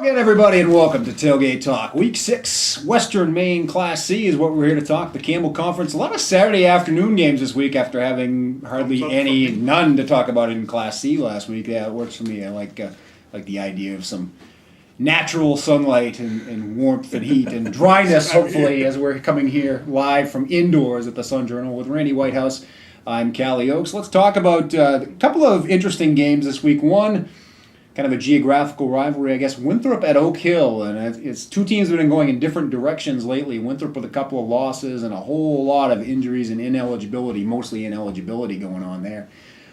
Again, everybody, and welcome to Tailgate Talk. Week 6, Western Maine Class C is what we're here to talk. The Campbell Conference. A lot of Saturday afternoon games this week after having none to talk about in Class C last week. Yeah, it works for me. I like the idea of some natural sunlight and warmth and heat and dryness, hopefully, as we're coming here live from indoors at the Sun Journal with Randy Whitehouse. I'm Callie Oakes. Let's talk about a couple of interesting games this week. One, kind of a geographical rivalry, I guess. Winthrop at Oak Hill, and it's two teams that have been going in different directions lately. Winthrop with a couple of losses and a whole lot of injuries and ineligibility, mostly ineligibility going on there.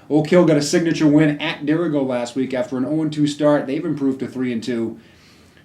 Oak Hill got a signature win at Dirigo last week after an 0-2 start. They've improved to 3-2.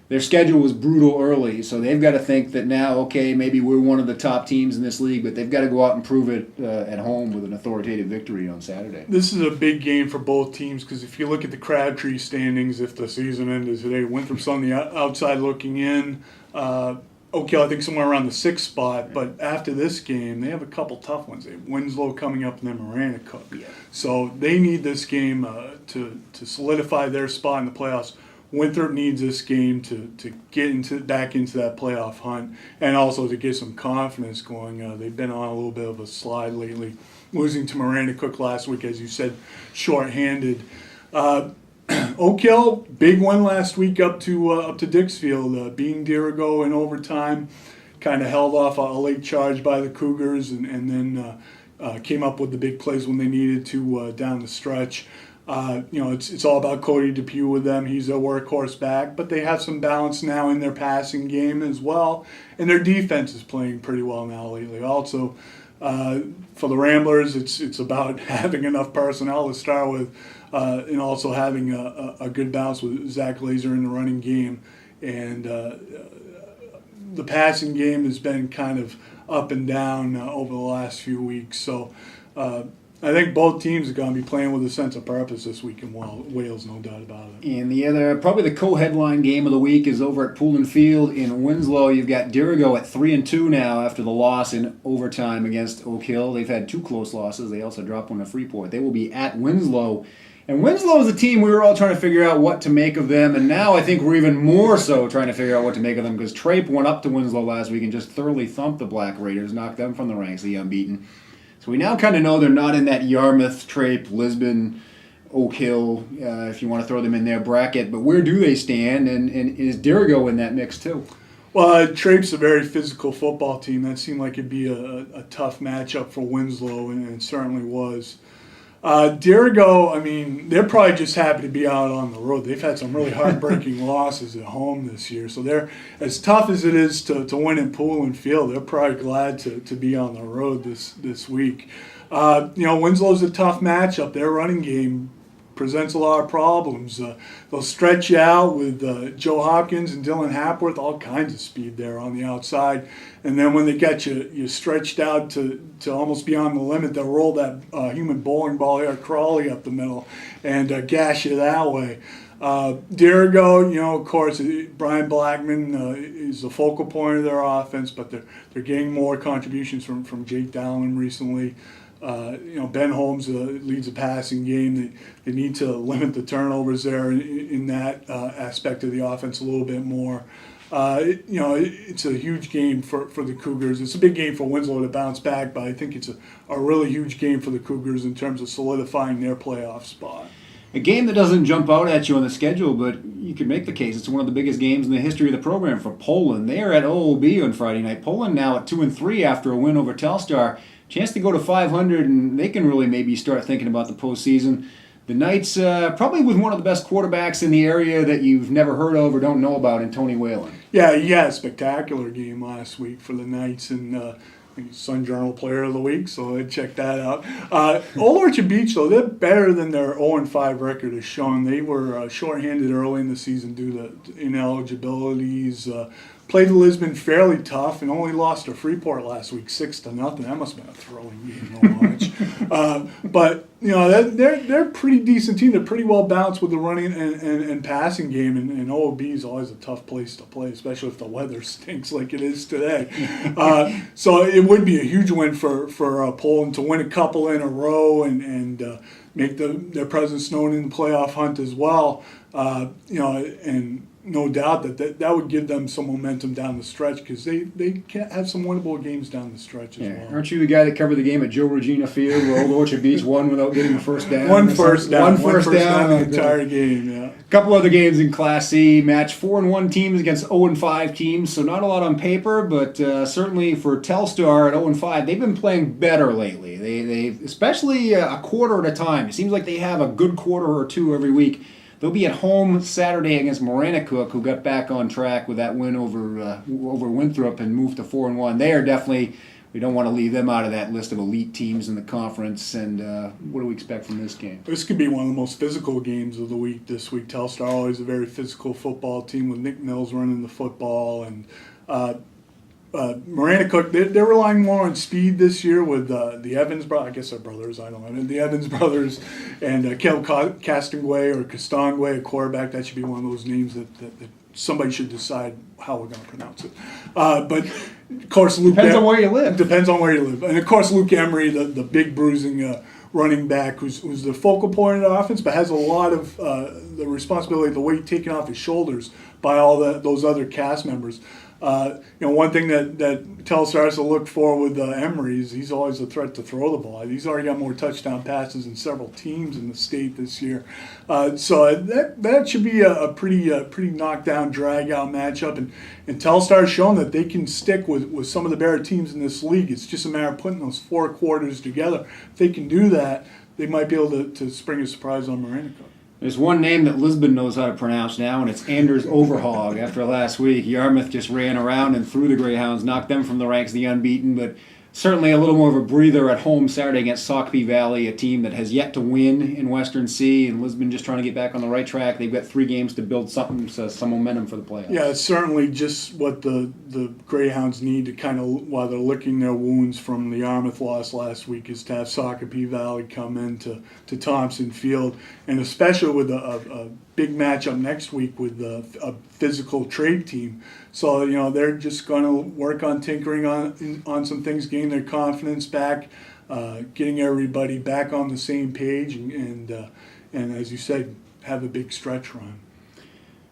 Their schedule was brutal early, so they've got to think that now, okay, maybe we're one of the top teams in this league, but they've got to go out and prove it at home with an authoritative victory on Saturday. This is a big game for both teams because if you look at the Crabtree standings, if the season ended today, Winthrop's on the outside looking in. Oak Hill, I think, somewhere around the 6th spot, but after this game, they have a couple tough ones. They have Winslow coming up and then Maranacook. Yeah. So they need this game to solidify their spot in the playoffs. Winthrop needs this game to get back into that playoff hunt and also to get some confidence going. They've been on a little bit of a slide lately, losing to Maranacook last week, as you said, shorthanded. Oak Hill, big win last week up to Dixfield, beating Dirigo in overtime. Kind of held off a late charge by the Cougars and then came up with the big plays when they needed to down the stretch. It's all about Cody Depew with them. He's a workhorse back, but they have some balance now in their passing game as well, and their defense is playing pretty well now lately. Also, for the Ramblers, it's about having enough personnel to start with, and also having a good balance with Zach Laser in the running game. And the passing game has been kind of up and down over the last few weeks. So I think both teams are going to be playing with a sense of purpose this week in Wales, no doubt about it. And the other, probably the co-headline game of the week is over at Poulin Field in Winslow. You've got Dirigo at 3-2 now after the loss in overtime against Oak Hill. They've had 2 close losses. They also dropped one to Freeport. They will be at Winslow. And Winslow is a team we were all trying to figure out what to make of them, and now I think we're even more so trying to figure out what to make of them because Trape went up to Winslow last week and just thoroughly thumped the Black Raiders, knocked them from the ranks, the unbeaten. So we now kind of know they're not in that Yarmouth, Trape, Lisbon, Oak Hill, if you want to throw them in their bracket. But where do they stand, and is Dirigo in that mix too? Well, Trape's a very physical football team. That seemed like it'd be a tough matchup for Winslow, and it certainly was. Dirigo, I mean, they're probably just happy to be out on the road. They've had some really heartbreaking losses at home this year. So they're, as tough as it is to win in Poulin Field, they're probably glad to be on the road this week. Winslow's a tough matchup. Their running game presents a lot of problems. They'll stretch you out with Joe Hopkins and Dylan Hapworth, all kinds of speed there on the outside. And then when they get you stretched out to almost beyond the limit, they'll roll that human bowling ball here, Crawley up the middle, and gash you that way. Dirigo, of course, Brian Blackman is the focal point of their offense, but they're getting more contributions from Jake Dallin recently. Ben Holmes leads the passing game. They need to limit the turnovers there in that aspect of the offense a little bit more. It's a huge game for the Cougars. It's a big game for Winslow to bounce back, but I think it's a really huge game for the Cougars in terms of solidifying their playoff spot. A game that doesn't jump out at you on the schedule, but you could make the case it's one of the biggest games in the history of the program for Poland. They are at OOB on Friday night. Poland now at 2-3 after a win over Telstar. Chance to go to 500, and they can really maybe start thinking about the postseason. The Knights, probably with one of the best quarterbacks in the area that you've never heard of or don't know about in Tony Whalen. Yeah, he had a spectacular game last week for the Knights, and Sun Journal Player of the Week, so I'd check that out. Old Orchard Beach, though, they're better than their 0-5 record has shown. They were shorthanded early in the season due to ineligibilities. Played Lisbon fairly tough and only lost to Freeport last week 6-0. That must have been a thrilling game to watch. But they're a pretty decent team. They're pretty well balanced with the running and passing game. And OOB is always a tough place to play, especially if the weather stinks like it is today. So it would be a huge win for Poland to win a couple in a row and make their presence known in the playoff hunt as well. And no doubt that would give them some momentum down the stretch because they can have some winnable games down the stretch as well. Aren't you the guy that covered the game at Joe Regina Field where Old Orchard Beach won without getting a first down? One first down the Okay. entire game, yeah. A couple other games in Class C match 4-1 teams against 0-5 teams, so not a lot on paper, but certainly for Telstar at 0-5, they've been playing better lately. They especially a quarter at a time. It seems like they have a good quarter or two every week. They'll be at home Saturday against Maranacook, who got back on track with that win over Winthrop and moved to 4-1. They are definitely. We don't want to leave them out of that list of elite teams in the conference. And what do we expect from this game? This could be one of the most physical games of the week this week. Telstar always a very physical football team with Nick Mills running the football. And Maranacook, they're relying more on speed this year with the Evans brothers. I guess they're brothers, I don't know. The Evans brothers and Caleb Castonguay or Castangway, a quarterback. That should be one of those names that somebody should decide how we're going to pronounce it. But, of course, Luke... Depends on where you live. Depends on where you live. And, of course, Luke Emery, the big bruising running back who's the focal point of the offense but has a lot of the responsibility, the weight taken off his shoulders by all those other cast members. One thing that Telstar has to look for with Emery is he's always a threat to throw the ball. He's already got more touchdown passes than several teams in the state this year. So that should be a pretty knockdown, drag-out matchup. And Telstar has shown that they can stick with some of the better teams in this league. It's just a matter of putting those four quarters together. If they can do that, they might be able to spring a surprise on Maranacook. There's one name that Lisbon knows how to pronounce now, and it's Anders Overhog. After last week, Yarmouth just ran around and threw the Greyhounds, knocked them from the ranks of the unbeaten, but certainly a little more of a breather at home Saturday against Sockbee Valley, a team that has yet to win in Western C, and Lisbon just trying to get back on the right track. They've got 3 games to build some momentum for the playoffs. Yeah, it's certainly just what the Greyhounds need to kind of, while they're licking their wounds from the Yarmouth loss last week, is to have Sockbee Valley come into Thompson Field, and especially with a big matchup next week with a physical trade team. So, they're just going to work on tinkering on some things, getting their confidence back, getting everybody back on the same page, and as you said, have a big stretch run.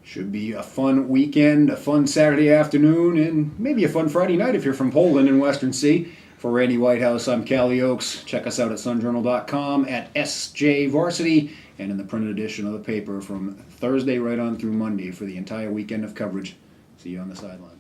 Should be a fun weekend, a fun Saturday afternoon, and maybe a fun Friday night if you're from Poland in Western C. For Randy Whitehouse, I'm Callie Oakes. Check us out at sunjournal.com, at SJ Varsity, and in the printed edition of the paper from Thursday right on through Monday for the entire weekend of coverage. See you on the sideline.